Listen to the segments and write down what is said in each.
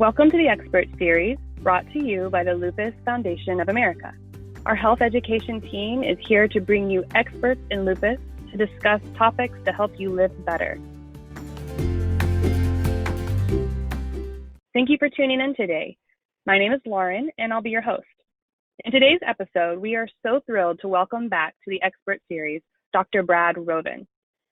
Welcome to the Expert Series, brought to you by the Lupus Foundation of America. Our health education team is here to bring you experts in lupus to discuss topics to help you live better. Thank you for tuning in today. My name is Lauren, and I'll be your host. In today's episode, we are so thrilled to welcome back to the Expert Series Dr. Brad Rovin,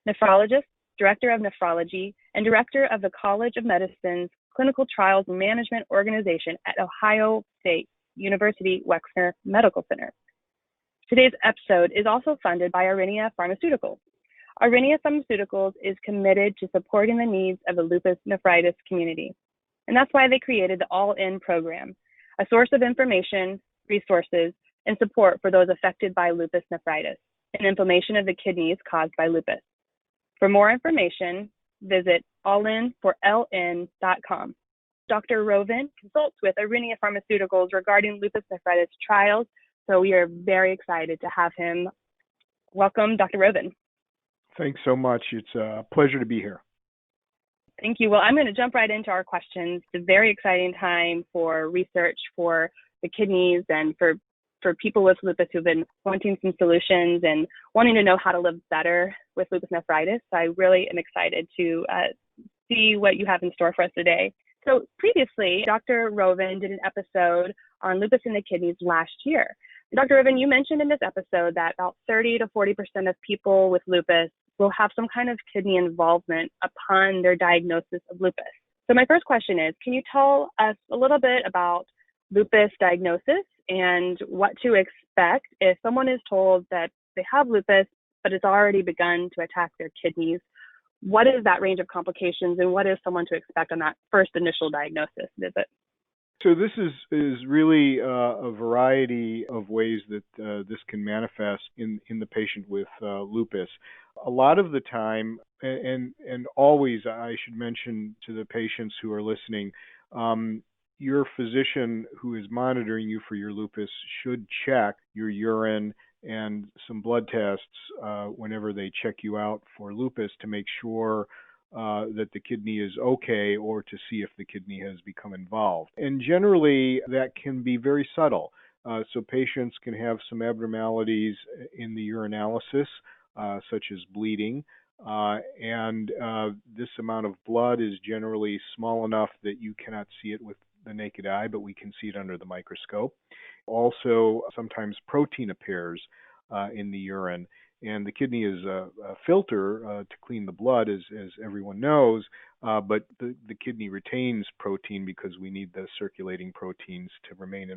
nephrologist, director of nephrology, and director of the College of Medicine's Clinical Trials Management Organization at Ohio State University Wexner Medical Center. Today's episode is also funded by Aurinia Pharmaceuticals. Aurinia Pharmaceuticals is committed to supporting the needs of the lupus nephritis community. And that's why they created the All-In program, a source of information, resources, and support for those affected by lupus nephritis, an inflammation of the kidneys caused by lupus. For more information, visit allinforln.com. Dr. Rovin consults with Aurinia Pharmaceuticals regarding lupus nephritis trials, so we are very excited to have him. Welcome, Dr. Rovin. Thanks so much. It's a pleasure to be here. Thank you. Well, I'm going to jump right into our questions. It's a very exciting time for research for the kidneys and for people with lupus who've been wanting some solutions and wanting to know how to live better with lupus nephritis. So I really am excited to see what you have in store for us today. So previously, Dr. Rovin did an episode on lupus in the kidneys last year. Dr. Rovin, you mentioned in this episode that about 30 to 40% of people with lupus will have some kind of kidney involvement upon their diagnosis of lupus. So my first question is, can you tell us a little bit about lupus diagnosis and what to expect if someone is told that they have lupus, but it's already begun to attack their kidneys? What is that range of complications, and what is someone to expect on that first initial diagnosis visit? So this is really a variety of ways that this can manifest in the patient with lupus. A lot of the time, and always, I should mention to the patients who are listening, your physician who is monitoring you for your lupus should check your urine and some blood tests whenever they check you out for lupus to make sure that the kidney is okay, or to see if the kidney has become involved. And generally, that can be very subtle. So patients can have some abnormalities in the urinalysis, such as bleeding. And this amount of blood is generally small enough that you cannot see it with the naked eye, but we can see it under the microscope. Also, sometimes protein appears in the urine, and the kidney is a filter to clean the blood, as everyone knows, but the kidney retains protein because we need the circulating proteins to remain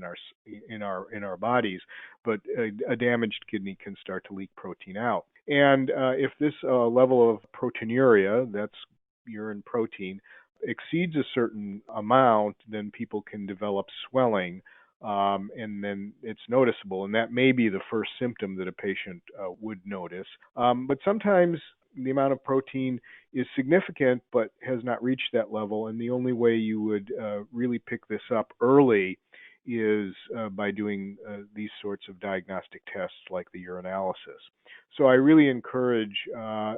in our bodies. But a damaged kidney can start to leak protein out. And if this level of proteinuria, that's urine protein, exceeds a certain amount, then people can develop swelling, and then it's noticeable, and that may be the first symptom that a patient would notice. But sometimes the amount of protein is significant but has not reached that level, and the only way you would really pick this up early is by doing these sorts of diagnostic tests like the urinalysis. So I really encourage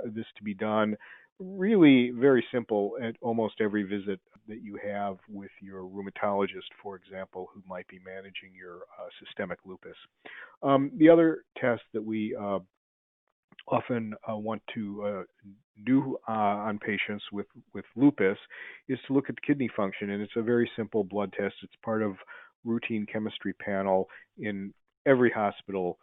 this to be done. Really very simple at almost every visit that you have with your rheumatologist, for example, who might be managing your systemic lupus. The other test that we often want to do on patients with lupus is to look at kidney function, and it's a very simple blood test. It's part of routine chemistry panel in every hospital,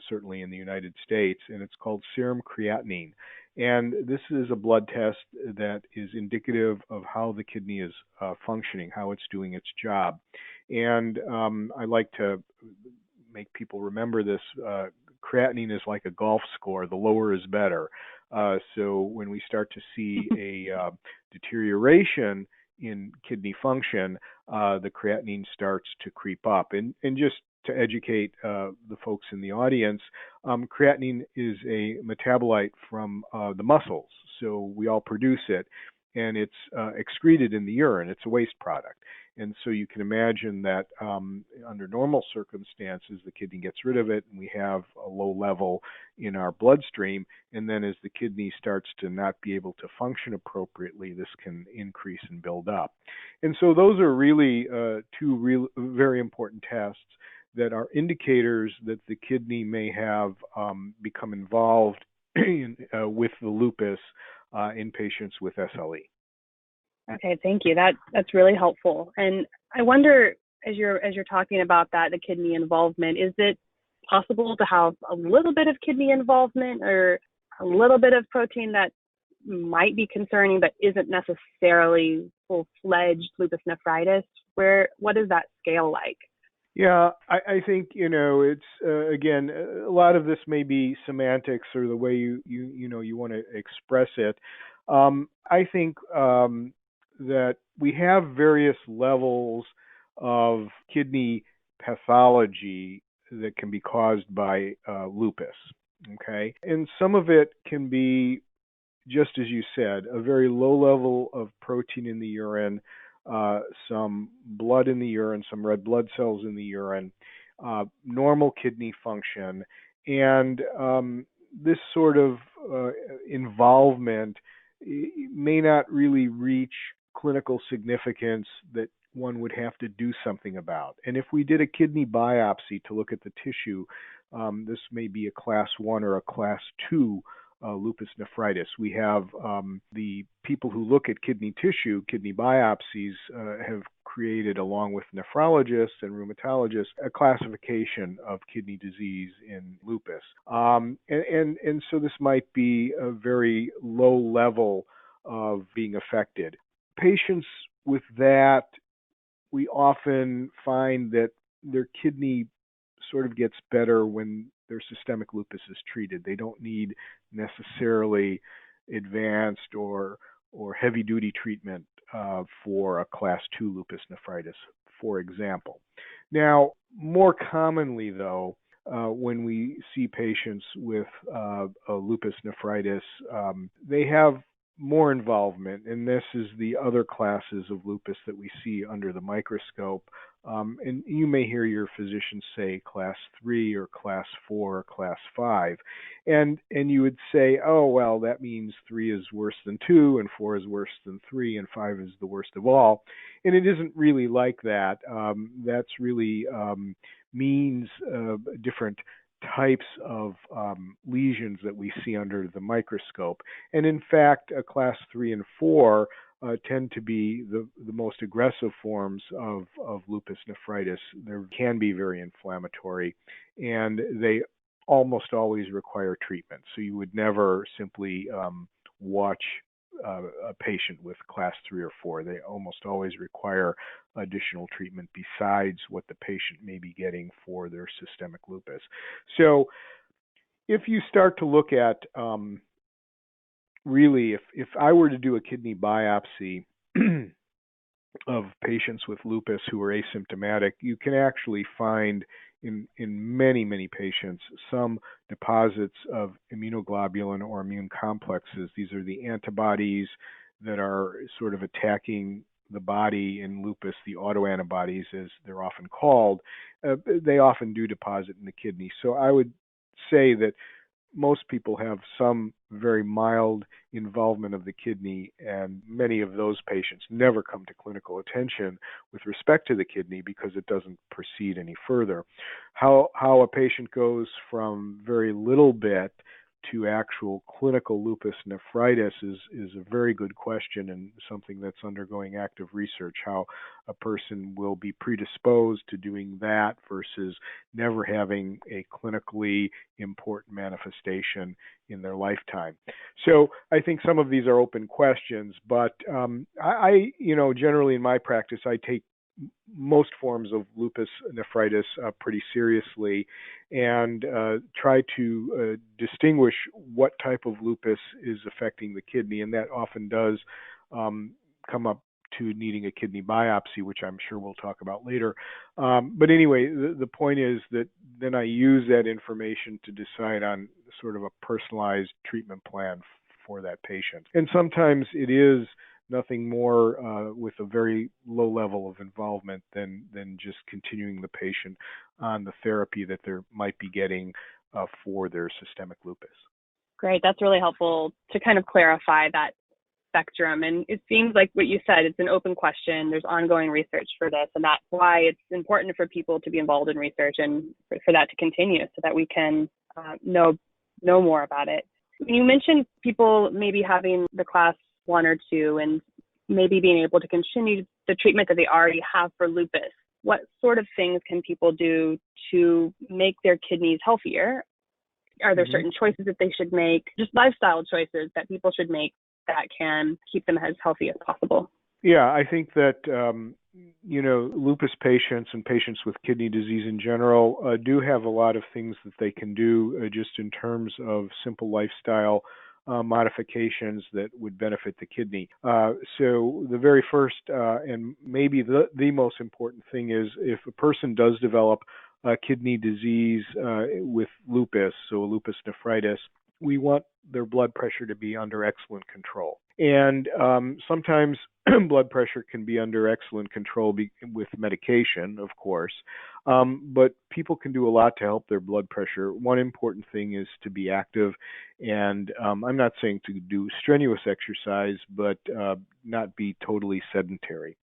certainly in the United States, and it's called serum creatinine. And this is a blood test that is indicative of how the kidney is functioning, how it's doing its job. And I like to make people remember this. Creatinine is like a golf score. The lower is better. So when we start to see a deterioration in kidney function, the creatinine starts to creep up. And just to educate the folks in the audience, creatinine is a metabolite from the muscles. So we all produce it, and it's excreted in the urine. It's a waste product. And so you can imagine that under normal circumstances, the kidney gets rid of it and we have a low level in our bloodstream. And then as the kidney starts to not be able to function appropriately, this can increase and build up. And so those are really two very important tests that are indicators that the kidney may have become involved with the lupus in patients with SLE. Okay, thank you. That's really helpful. And I wonder, as you're talking about that, the kidney involvement, is it possible to have a little bit of kidney involvement or a little bit of protein that might be concerning but isn't necessarily full-fledged lupus nephritis? What is that scale like? Yeah, I think, it's, again, a lot of this may be semantics or the way you want to express it. I think that we have various levels of kidney pathology that can be caused by lupus, okay? And some of it can be, just as you said, a very low level of protein in the urine, some blood in the urine, some red blood cells in the urine, normal kidney function, and this sort of involvement may not really reach clinical significance that one would have to do something about. And if we did a kidney biopsy to look at the tissue, this may be a class 1 or a class 2 lupus nephritis. We have the people who look at kidney tissue, kidney biopsies, have created, along with nephrologists and rheumatologists, a classification of kidney disease in lupus. And so this might be a very low level of being affected. Patients with that, we often find that their kidney sort of gets better when their systemic lupus is treated. They don't need necessarily advanced or heavy-duty treatment for a class 2 lupus nephritis, for example. Now, more commonly, though, when we see patients with a lupus nephritis, they have more involvement, and this is the other classes of lupus that we see under the microscope. And you may hear your physician say class 3 or class 4 or class 5. And you would say, oh, well, that means 3 is worse than 2 and 4 is worse than 3 and 5 is the worst of all. And it isn't really like that. That's really means different types of lesions that we see under the microscope. And in fact, class 3 and 4 tend to be the most aggressive forms of lupus nephritis. They can be very inflammatory, and they almost always require treatment. So you would never simply watch a patient with class 3 or 4. They almost always require additional treatment besides what the patient may be getting for their systemic lupus. So if you start to look at really, if I were to do a kidney biopsy of patients with lupus who are asymptomatic, you can actually find in many, many patients some deposits of immunoglobulin or immune complexes. These are the antibodies that are sort of attacking the body in lupus, the autoantibodies as they're often called. They often do deposit in the kidney. So I would say that most people have some very mild involvement of the kidney, and many of those patients never come to clinical attention with respect to the kidney because it doesn't proceed any further. How a patient goes from very little bit to actual clinical lupus nephritis is a very good question, and something that's undergoing active research, how a person will be predisposed to doing that versus never having a clinically important manifestation in their lifetime. So I think some of these are open questions, but I generally in my practice, I take most forms of lupus nephritis pretty seriously and try to distinguish what type of lupus is affecting the kidney, and that often does come up to needing a kidney biopsy, which I'm sure we'll talk about later. But anyway, the point is that then I use that information to decide on sort of a personalized treatment plan for that patient. And sometimes it is nothing more with a very low level of involvement than just continuing the patient on the therapy that they might be getting for their systemic lupus. Great. That's really helpful to kind of clarify that spectrum. And it seems like what you said, it's an open question. There's ongoing research for this, and that's why it's important for people to be involved in research and for that to continue so that we can know more about it. You mentioned people maybe having the class 1 or 2 and maybe being able to continue the treatment that they already have for lupus. What sort of things can people do to make their kidneys healthier? Are there certain choices that they should make, just lifestyle choices that people should make that can keep them as healthy as possible? Yeah, I think that, lupus patients and patients with kidney disease in general do have a lot of things that they can do just in terms of simple lifestyle modifications that would benefit the kidney. So the very first and maybe the most important thing is if a person does develop kidney disease with lupus, so lupus nephritis, we want their blood pressure to be under excellent control. And sometimes blood pressure can be under excellent control with medication, of course, but people can do a lot to help their blood pressure. One important thing is to be active, and I'm not saying to do strenuous exercise, but not be totally sedentary.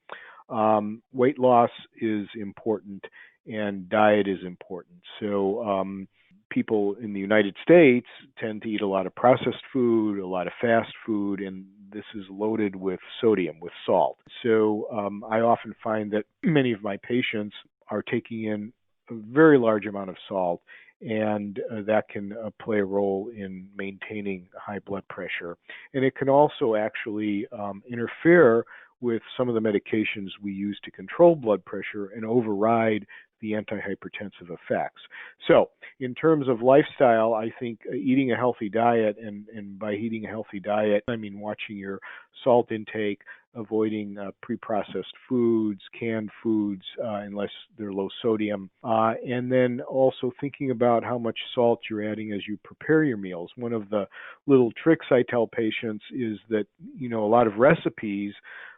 Weight loss is important, and diet is important. So people in the United States tend to eat a lot of processed food, a lot of fast food, and this is loaded with sodium, with salt. So I often find that many of my patients are taking in a very large amount of salt, and that can play a role in maintaining high blood pressure. And it can also actually interfere with some of the medications we use to control blood pressure and override the antihypertensive effects. So in terms of lifestyle, I think eating a healthy diet, and by eating a healthy diet, I mean watching your salt intake, avoiding pre-processed foods, canned foods, unless they're low sodium, and then also thinking about how much salt you're adding as you prepare your meals. One of the little tricks I tell patients is that, a lot of recipes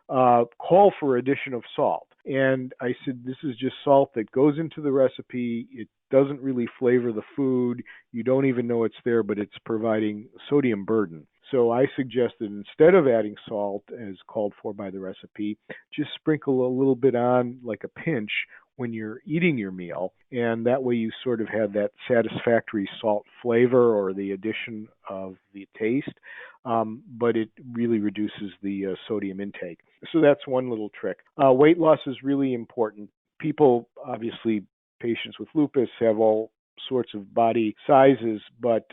call for addition of salt. And I said, this is just salt that goes into the recipe. It doesn't really flavor the food. You don't even know it's there, but it's providing sodium burden. So I suggest that instead of adding salt as called for by the recipe, just sprinkle a little bit on, like a pinch, when you're eating your meal, and that way you sort of have that satisfactory salt flavor or the addition of the taste, but it really reduces the sodium intake. So that's one little trick. Weight loss is really important. People, obviously, patients with lupus have all sorts of body sizes, but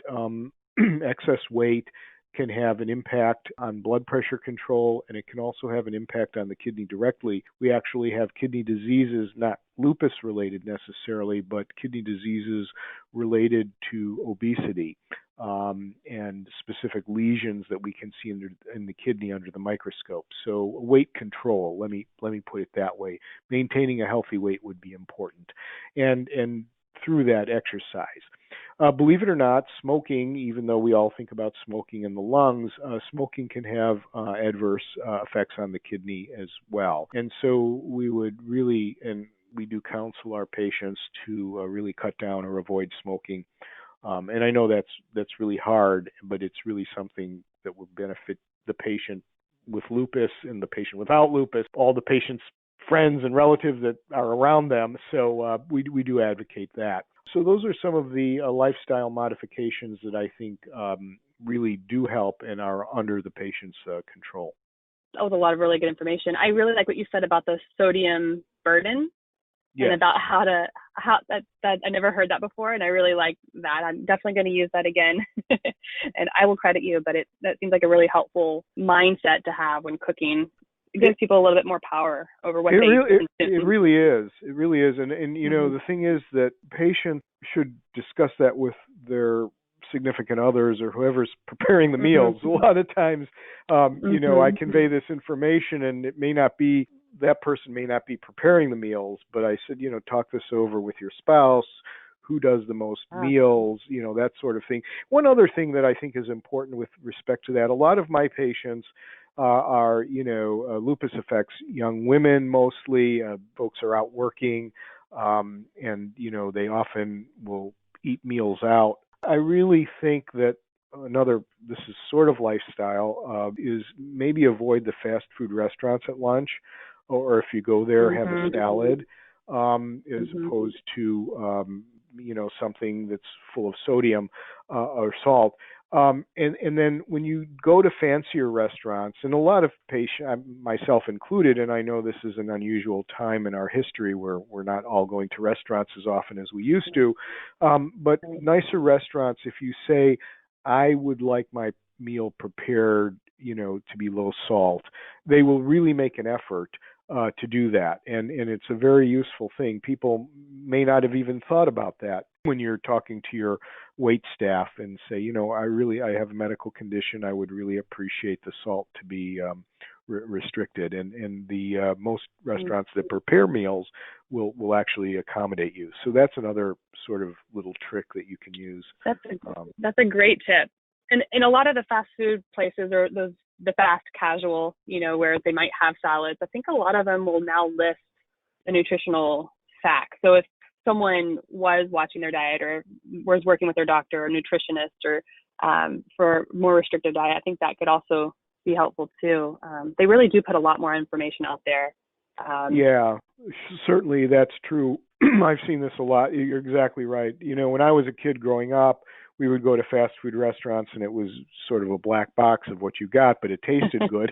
excess weight can have an impact on blood pressure control, and it can also have an impact on the kidney directly. We actually have kidney diseases, not lupus related necessarily, but kidney diseases related to obesity and specific lesions that we can see in the kidney under the microscope. So weight control, let me put it that way. Maintaining a healthy weight would be important, and through that, exercise. Believe it or not, smoking, even though we all think about smoking in the lungs, smoking can have adverse effects on the kidney as well. And so we would really, and we do counsel our patients to really cut down or avoid smoking. And I know that's really hard, but it's really something that will benefit the patient with lupus and the patient without lupus, all the patient's friends and relatives that are around them. So we do advocate that. So those are some of the lifestyle modifications that I think really do help and are under the patient's control. That was a lot of really good information. I really like what you said about the sodium burden. Yes. And about how that I never heard that before, and I really like that. I'm definitely going to use that again, and I will credit you. But that seems like a really helpful mindset to have when cooking. It gives people a little bit more power over what they consume. It really is. It really is. And the thing is that patients should discuss that with their significant others or whoever's preparing the meals. A lot of times, I convey this information, and it may not be, that person may not be preparing the meals, but I said, talk this over with your spouse, who does the most meals, that sort of thing. One other thing that I think is important with respect to that, a lot of my patients are, lupus affects young women mostly. Folks are out working, and, they often will eat meals out. I really think that this is sort of lifestyle, is maybe avoid the fast food restaurants at lunch, or if you go there, have a salad, as opposed to, something that's full of sodium or salt. And then when you go to fancier restaurants, and a lot of patients, myself included, and I know this is an unusual time in our history where we're not all going to restaurants as often as we used to, but nicer restaurants, if you say, I would like my meal prepared, to be low salt, they will really make an effort to do that. And it's a very useful thing. People may not have even thought about that when you're talking to your wait staff and say, I have a medical condition. I would really appreciate the salt to be restricted. And the most restaurants that prepare meals will actually accommodate you. So that's another sort of little trick that you can use. That's a great tip. And in a lot of the fast food places, or the fast casual, where they might have salads, I think a lot of them will now list the nutritional facts. So if someone was watching their diet or was working with their doctor or nutritionist or for more restrictive diet, I think that could also be helpful too. They really do put a lot more information out there. Yeah, certainly that's true. I've seen this a lot. You're exactly right. When I was a kid growing up, we would go to fast food restaurants, and it was sort of a black box of what you got, but it tasted good.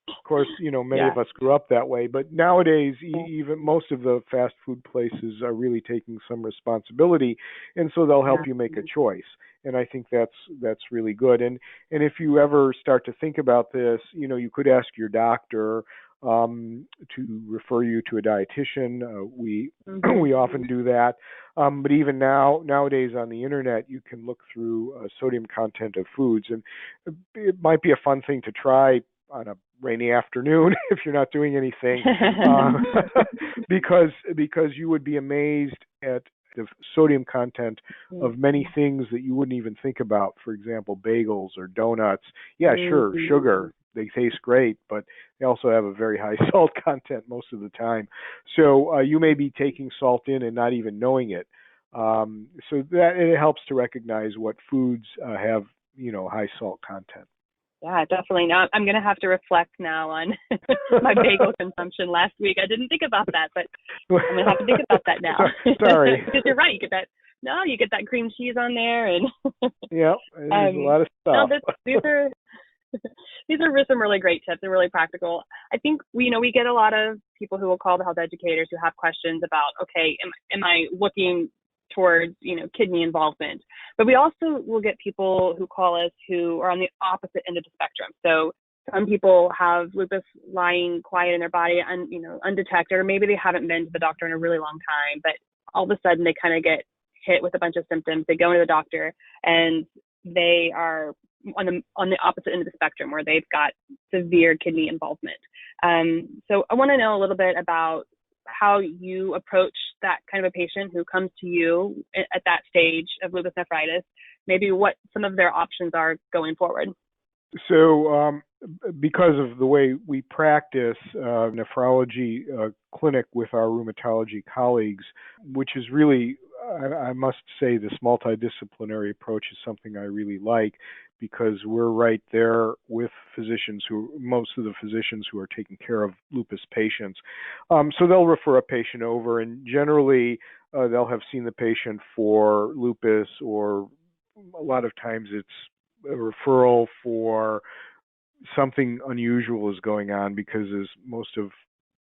Of course, many of us grew up that way. But nowadays, even most of the fast food places are really taking some responsibility, and so they'll help you make a choice. And I think that's really good. And if you ever start to think about this, you could ask your doctor to refer you to a dietitian. We often do that. But even nowadays on the internet, you can look through sodium content of foods, and it might be a fun thing to try on a rainy afternoon if you're not doing anything, because you would be amazed at the sodium content of many things that you wouldn't even think about. For example, bagels or donuts. Yeah, sure, sugar. They taste great, but they also have a very high salt content most of the time. So you may be taking salt in and not even knowing it. So that it helps to recognize what foods have, high salt content. Yeah, definitely. Now I'm going to have to reflect now on my bagel consumption last week. I didn't think about that, but I'm going to have to think about that now. Sorry. Because you're right. You get that cream cheese on there, and yeah, there's a lot of stuff. No, these are some really great tips. They're really practical. I think we get a lot of people who will call the health educators who have questions about, okay, am I looking towards, kidney involvement? But we also will get people who call us who are on the opposite end of the spectrum. So some people have lupus lying quiet in their body, undetected, or maybe they haven't been to the doctor in a really long time, but all of a sudden they kind of get hit with a bunch of symptoms. They go into the doctor and they are on the opposite end of the spectrum, where they've got severe kidney involvement. So I want to know a little bit about how you approach that kind of a patient who comes to you at that stage of lupus nephritis, maybe what some of their options are going forward. So because of the way we practice nephrology clinic with our rheumatology colleagues, which is really, I must say, this multidisciplinary approach is something I really like, because we're right there with most of the physicians who are taking care of lupus patients. So they'll refer a patient over, and generally they'll have seen the patient for lupus, or a lot of times it's a referral for something unusual is going on, because as most of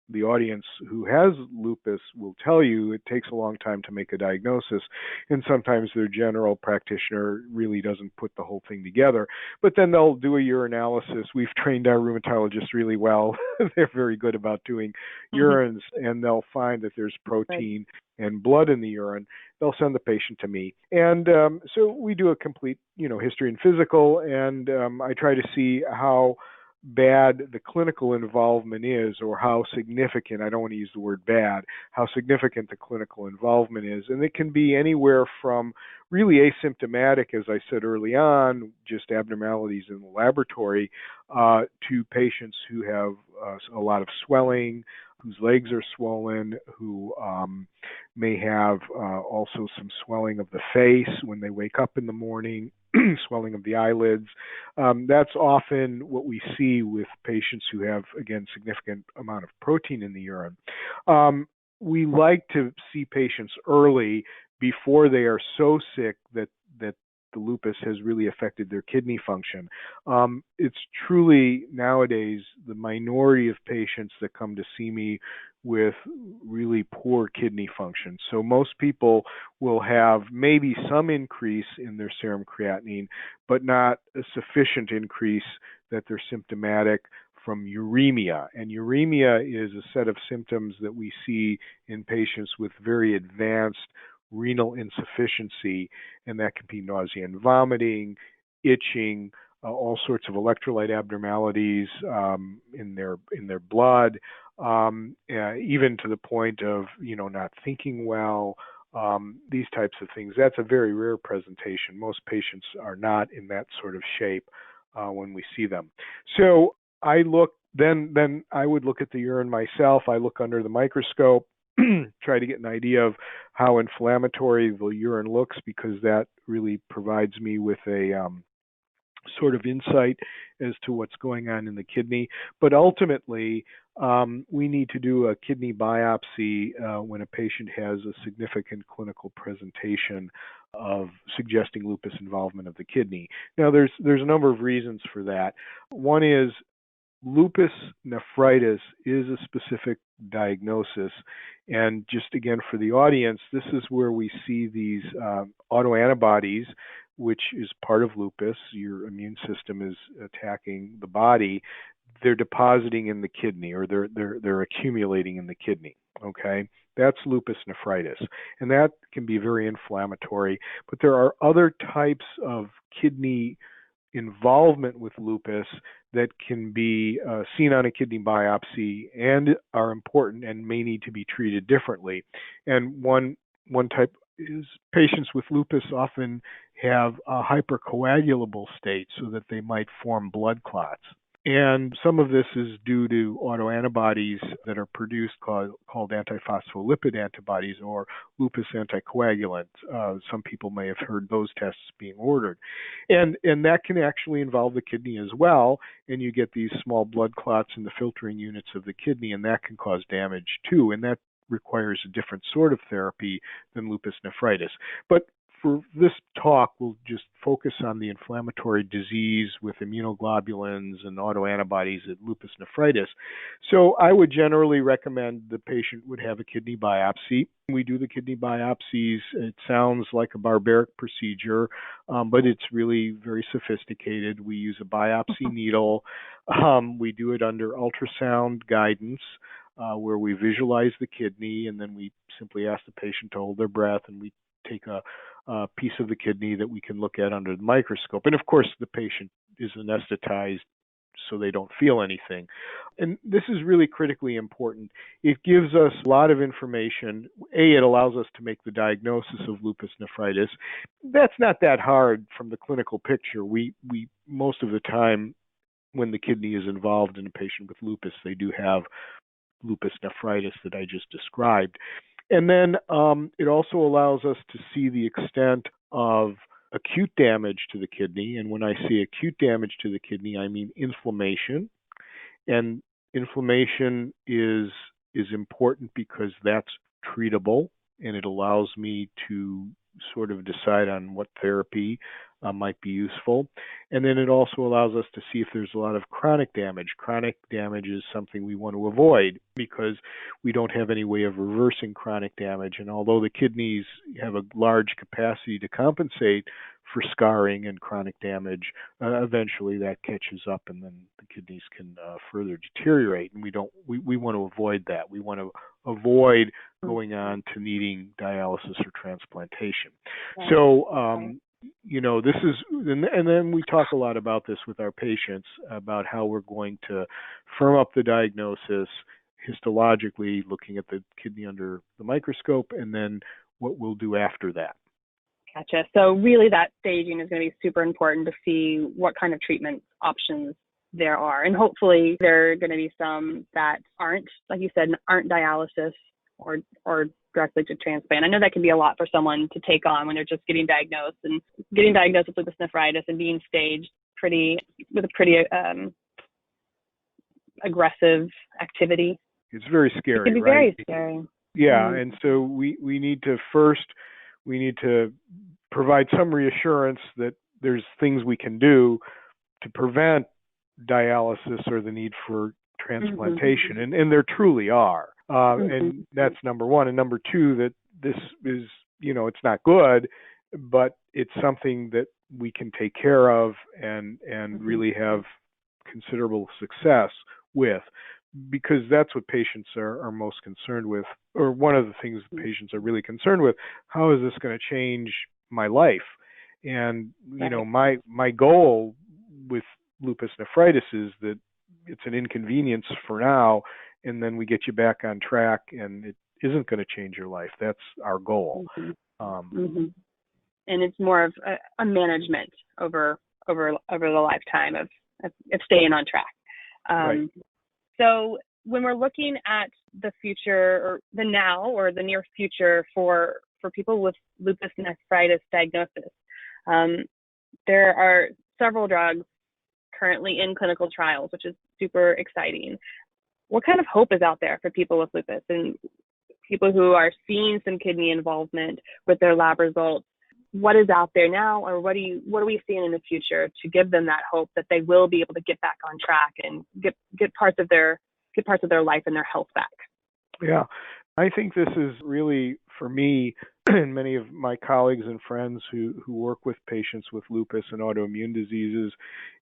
the audience who has lupus will tell you, it takes a long time to make a diagnosis, and sometimes their general practitioner really doesn't put the whole thing together. But then they'll do a urinalysis. We've trained our rheumatologists really well. They're very good about doing urines, and they'll find that there's protein and blood in the urine. They'll send the patient to me, and so we do a complete, history and physical, and I try to see how bad the clinical involvement is, or how significant, I don't want to use the word bad, how significant the clinical involvement is. And it can be anywhere from really asymptomatic, as I said early on, just abnormalities in the laboratory, to patients who have a lot of swelling, whose legs are swollen, who may have also some swelling of the face when they wake up in the morning, swelling of the eyelids. That's often what we see with patients who have, again, significant amount of protein in the urine. We like to see patients early before they are so sick that the lupus has really affected their kidney function. It's truly nowadays the minority of patients that come to see me with really poor kidney function. So most people will have maybe some increase in their serum creatinine, but not a sufficient increase that they're symptomatic from uremia. And uremia is a set of symptoms that we see in patients with very advanced renal insufficiency, and that can be nausea and vomiting, itching, all sorts of electrolyte abnormalities in their blood, even to the point of not thinking well, these types of things. That's a very rare presentation. Most patients are not in that sort of shape when we see them. So I look then I would look at the urine myself. I look under the microscope, try to get an idea of how inflammatory the urine looks, because that really provides me with a sort of insight as to what's going on in the kidney. But ultimately, we need to do a kidney biopsy when a patient has a significant clinical presentation of suggesting lupus involvement of the kidney. Now, there's a number of reasons for that. One is lupus nephritis is a specific diagnosis. And just again for the audience, this is where we see these autoantibodies, which is part of lupus. Your immune system is attacking the body. They're depositing in the kidney, or they're accumulating in the kidney. Okay, that's lupus nephritis, and that can be very inflammatory. But there are other types of kidney involvement with lupus that can be seen on a kidney biopsy and are important and may need to be treated differently. And one type is patients with lupus often have a hypercoagulable state, so that they might form blood clots. And some of this is due to autoantibodies that are produced called antiphospholipid antibodies, or lupus anticoagulant. Some people may have heard those tests being ordered. And that can actually involve the kidney as well, and you get these small blood clots in the filtering units of the kidney, and that can cause damage too, and that requires a different sort of therapy than lupus nephritis. But for this talk, we'll just focus on the inflammatory disease with immunoglobulins and autoantibodies at lupus nephritis. So I would generally recommend the patient would have a kidney biopsy. We do the kidney biopsies. It sounds like a barbaric procedure, but it's really very sophisticated. We use a biopsy needle. We do it under ultrasound guidance, where we visualize the kidney, and then we simply ask the patient to hold their breath, and we take a piece of the kidney that we can look at under the microscope. And of course, the patient is anesthetized so they don't feel anything. And this is really critically important. It gives us a lot of information. It allows us to make the diagnosis of lupus nephritis. That's not that hard from the clinical picture. We most of the time, when the kidney is involved in a patient with lupus, they do have lupus nephritis that I just described. And then it also allows us to see the extent of acute damage to the kidney. And when I say acute damage to the kidney, I mean inflammation. And inflammation is important because that's treatable, and it allows me to sort of decide on what therapy might be useful. And then it also allows us to see if there's a lot of chronic damage. Chronic damage is something we want to avoid because we don't have any way of reversing chronic damage. And although the kidneys have a large capacity to compensate for scarring and chronic damage, eventually that catches up, and then the kidneys can further deteriorate. And we want to avoid that. We want to avoid going on to needing dialysis or transplantation. Right. So this is, and then we talk a lot about this with our patients about how we're going to firm up the diagnosis histologically, looking at the kidney under the microscope, and then what we'll do after that. Gotcha. So really that staging is going to be super important to see what kind of treatment options there are. And hopefully there are going to be some that aren't, like you said, aren't dialysis or directly to transplant. I know that can be a lot for someone to take on when they're just getting diagnosed with lupus nephritis and being staged with a pretty aggressive activity. It's very scary, it can be right? Very scary. Yeah, and so we need to provide some reassurance that there's things we can do to prevent dialysis or the need for transplantation, and there truly are. And that's number one. And number two, that this is, it's not good, but it's something that we can take care of and really have considerable success with, because that's what patients are most concerned with, or one of the things patients are really concerned with. How is this going to change my life? And, my goal with lupus nephritis is that it's an inconvenience for now, and then we get you back on track, and it isn't going to change your life. That's our goal. And it's more of a management over the lifetime of staying on track. Right. So when we're looking at the future, or the now or the near future for people with lupus nephritis diagnosis, there are several drugs currently in clinical trials, which is super exciting. What kind of hope is out there for people with lupus and people who are seeing some kidney involvement with their lab results? What is out there now, or what are we seeing in the future to give them that hope that they will be able to get back on track and get parts of their life and their health back? Yeah, I think this is really, for me and many of my colleagues and friends who work with patients with lupus and autoimmune diseases,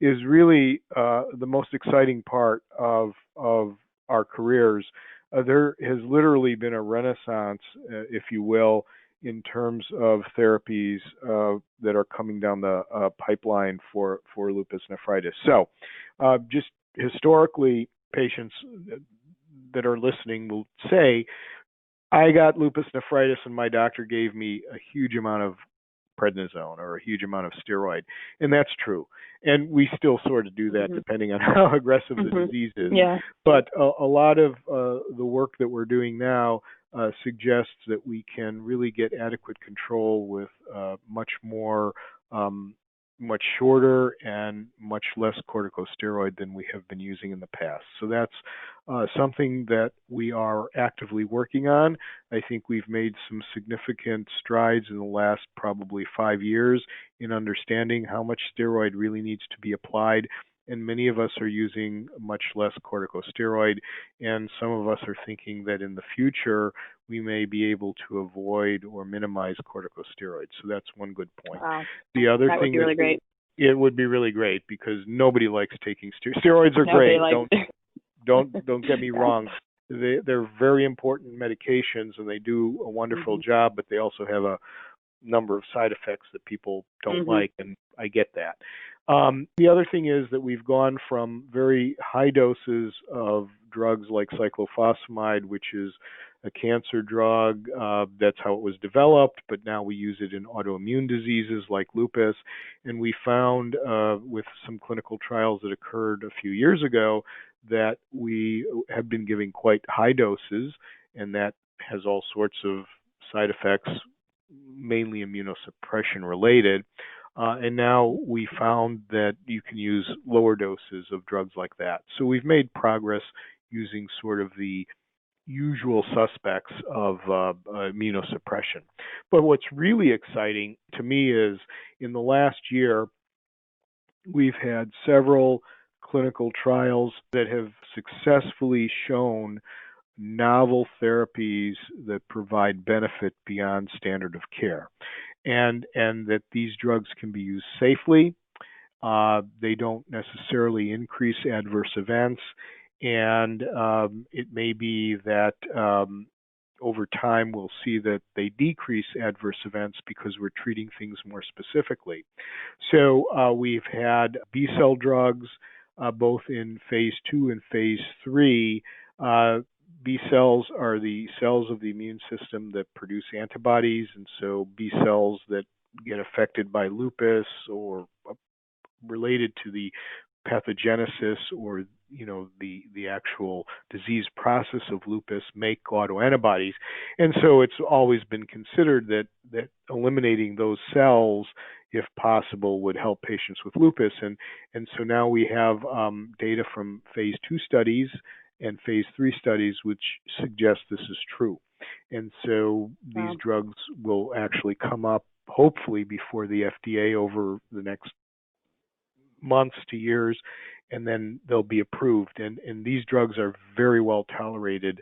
is really the most exciting part of our careers. There has literally been a renaissance, if you will, in terms of therapies that are coming down the pipeline for lupus nephritis. So just historically, patients that are listening will say, I got lupus nephritis and my doctor gave me a huge amount of prednisone or a huge amount of steroid. And that's true. And we still sort of do that depending on how aggressive the disease is. Yeah. But a lot of the work that we're doing now suggests that we can really get adequate control with much shorter and much less corticosteroid than we have been using in the past. So that's something that we are actively working on. I think we've made some significant strides in the last probably 5 years in understanding how much steroid really needs to be applied. And many of us are using much less corticosteroid, and some of us are thinking that in the future we may be able to avoid or minimize corticosteroids. So that's one good point. Wow. The other that thing would be really great. It would be really great, because nobody likes taking steroids. Are great. Don't get me wrong. They're very important medications, and they do a wonderful job, but they also have a number of side effects that people don't like, and I get that. The other thing is that we've gone from very high doses of drugs like cyclophosphamide, which is a cancer drug. That's how it was developed, but now we use it in autoimmune diseases like lupus. And we found with some clinical trials that occurred a few years ago that we have been giving quite high doses, and that has all sorts of side effects, mainly immunosuppression related. And now we found that you can use lower doses of drugs like that. So we've made progress using sort of the usual suspects of immunosuppression. But what's really exciting to me is in the last year, we've had several clinical trials that have successfully shown novel therapies that provide benefit beyond standard of care, and that these drugs can be used safely. They don't necessarily increase adverse events, and it may be that over time we'll see that they decrease adverse events because we're treating things more specifically. So we've had B-cell drugs both in phase 2 and phase 3. B cells are the cells of the immune system that produce antibodies, and so B cells that get affected by lupus or related to the pathogenesis or the actual disease process of lupus make autoantibodies. And so it's always been considered that eliminating those cells, if possible, would help patients with lupus. And so now we have data from phase 2 studies and phase 3 studies which suggest this is true. And so these drugs will actually come up hopefully before the FDA over the next months to years, and then they'll be approved. And these drugs are very well tolerated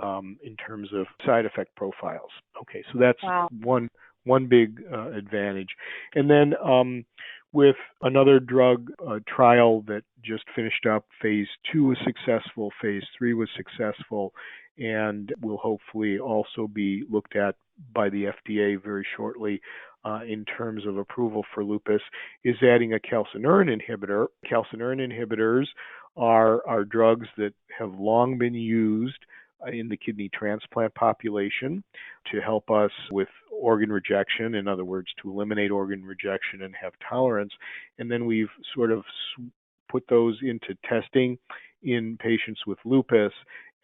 in terms of side effect profiles. Okay, so that's one big advantage. And then with another drug trial that just finished up, phase 2 was successful, phase 3 was successful, and will hopefully also be looked at by the FDA very shortly in terms of approval for lupus, is adding a calcineurin inhibitor. Calcineurin inhibitors are drugs that have long been used in the kidney transplant population to help us with organ rejection, in other words, to eliminate organ rejection and have tolerance. And then we've sort of put those into testing in patients with lupus,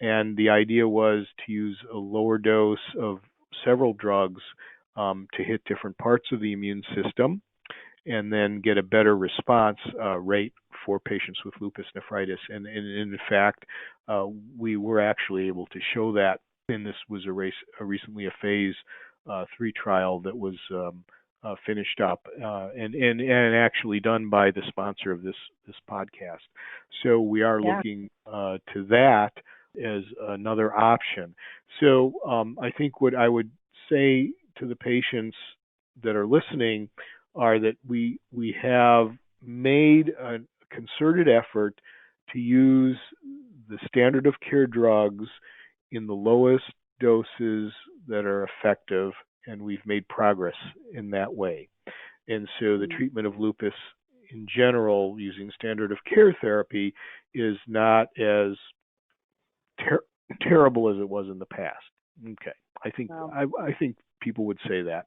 and the idea was to use a lower dose of several drugs to hit different parts of the immune system and then get a better response rate for patients with lupus nephritis. And in fact, we were actually able to show that, and this was recently a phase 3 trial that was finished up and actually done by the sponsor of this podcast. So we are looking to that as another option. So I think what I would say to the patients that are listening are that we have made a concerted effort to use the standard of care drugs in the lowest doses that are effective, and we've made progress in that way. And so the treatment of lupus in general using standard of care therapy is not as terrible as it was in the past. Okay, I think I think people would say that.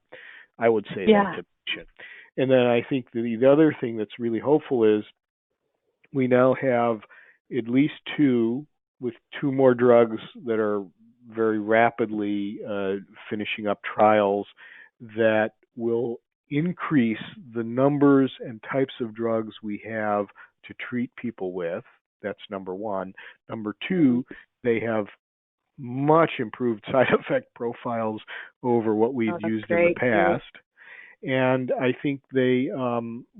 I would say that to patients. And then I think the other thing that's really hopeful is we now have at least 2 more drugs that are very rapidly finishing up trials that will increase the numbers and types of drugs we have to treat people with. That's number one. Number 2, they have much improved side effect profiles over what we've used in the past. And I think they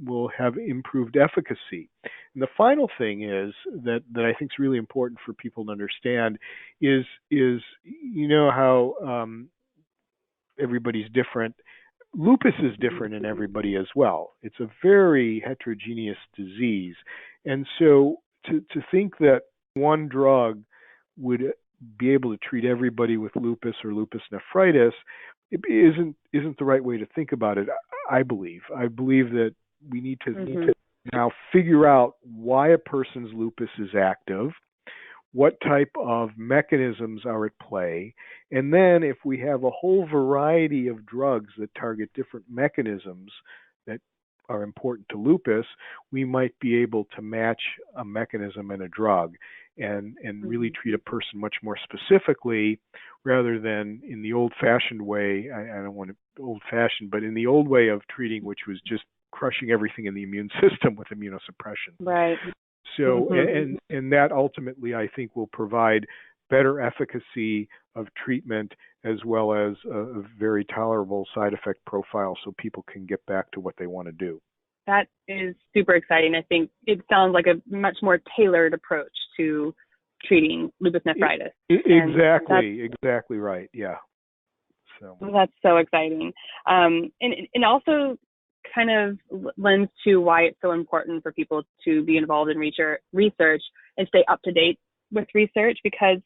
will have improved efficacy. And the final thing is that I think is really important for people to understand is how everybody's different. Lupus is different in everybody as well. It's a very heterogeneous disease. And so to think that one drug would be able to treat everybody with lupus or lupus nephritis, it isn't the right way to think about it. I believe that we need to now figure out why a person's lupus is active, what type of mechanisms are at play, and then if we have a whole variety of drugs that target different mechanisms that are important to lupus, we might be able to match a mechanism and a drug and really treat a person much more specifically rather than in the old-fashioned way. I don't want to old-fashioned, but in the old way of treating, which was just crushing everything in the immune system with immunosuppression. Right. So, and that ultimately, I think, will provide better efficacy of treatment as well as a very tolerable side effect profile so people can get back to what they want to do. That is super exciting. I think it sounds like a much more tailored approach to treating lupus nephritis. Exactly right. Yeah. So that's so exciting. And also kind of lends to why it's so important for people to be involved in research and stay up to date with research, because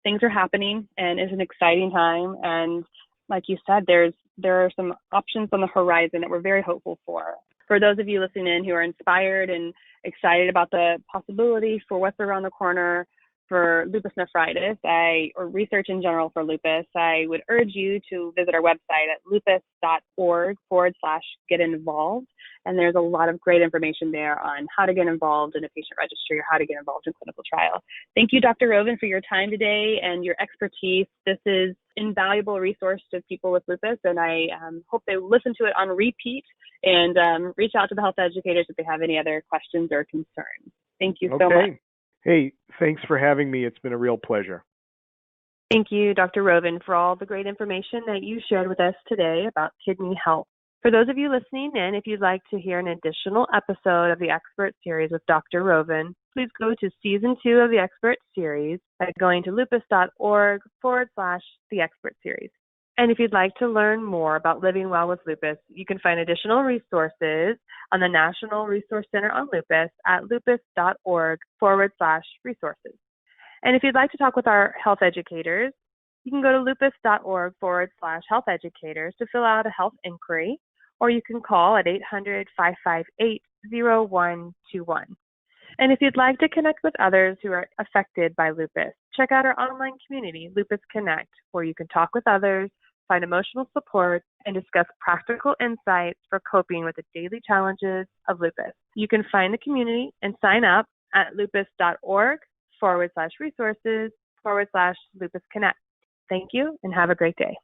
things are happening and it's an exciting time. And like you said, there are some options on the horizon that we're very hopeful for. For those of you listening in who are inspired and excited about the possibility for what's around the corner for lupus nephritis, or research in general for lupus, I would urge you to visit our website at lupus.org/get involved. And there's a lot of great information there on how to get involved in a patient registry or how to get involved in clinical trial. Thank you, Dr. Rovin, for your time today and your expertise. This is an invaluable resource to people with lupus, and I hope they listen to it on repeat and reach out to the health educators if they have any other questions or concerns. Thank you so much. Hey, thanks for having me. It's been a real pleasure. Thank you, Dr. Rovin, for all the great information that you shared with us today about kidney health. For those of you listening in, if you'd like to hear an additional episode of the Expert Series with Dr. Rovin, please go to Season 2 of the Expert Series by going to lupus.org/the Expert Series. And if you'd like to learn more about living well with lupus, you can find additional resources on the National Resource Center on Lupus at lupus.org/resources. And if you'd like to talk with our health educators, you can go to lupus.org/health educators to fill out a health inquiry, or you can call at 800-558-0121. And if you'd like to connect with others who are affected by lupus, check out our online community, Lupus Connect, where you can talk with others, find emotional support, and discuss practical insights for coping with the daily challenges of lupus. You can find the community and sign up at lupus.org/resources/Lupus Connect. Thank you and have a great day.